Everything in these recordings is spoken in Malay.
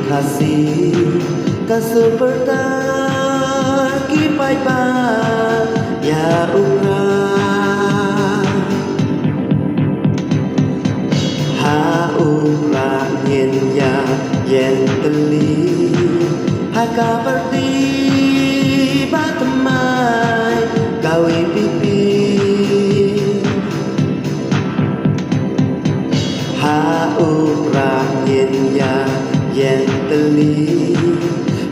kasih kau seperti kipai pa ya ukra ha ukra yen ya yen teli ha kabardi batamai kawi pipi ha ukra yen ya yen teli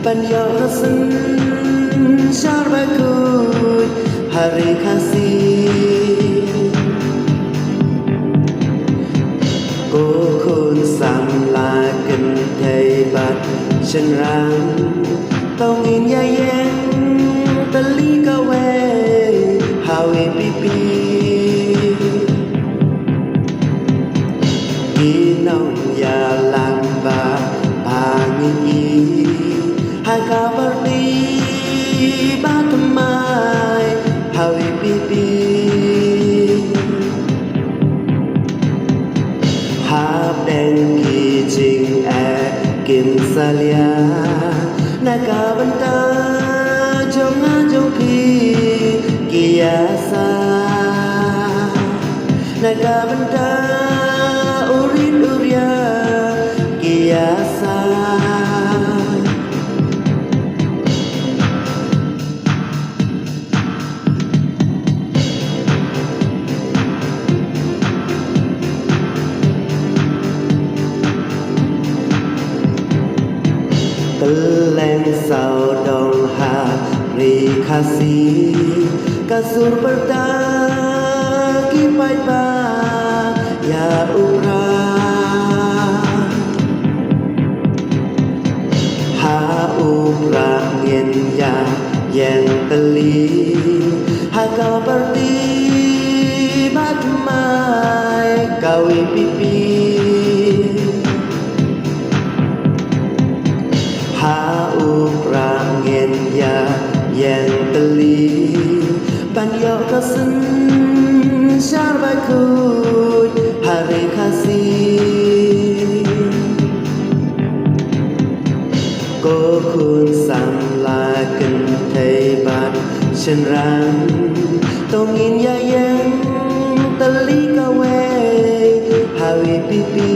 pan yo rasen syarbakut hari kasih cô khôn sam la kinh thầy bát chân rang tao nghìn ya yen tali kawe hawi pipi nong ya lang ba pangi hai kabardi batamai hawi pipi ha ben ki jing a kim salia naga banta jong a jong pi kiasa naga banta urin uria kiasa Teleng sao dong ha ri kasih kasur perda kipai pa ya ukra ha ukra yen ya yen teli ha kabardi batamai kawi pipi ha ukra yen ya yen teli pan yo kasen syarbakut hari kasih cô khôn sam la kinh thầy bát chân rang tao nghìn ya yen teli kawe hawi pipi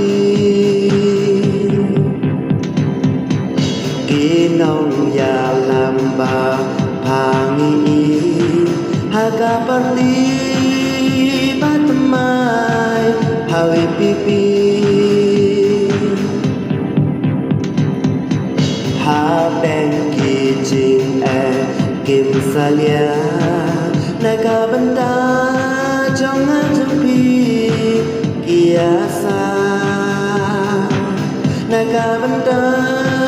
nong ya lamba pangi ha kabardi batamai hawi pipi ha ben ki jing a kim salia naga banta jong a jong pi kiasa naga banta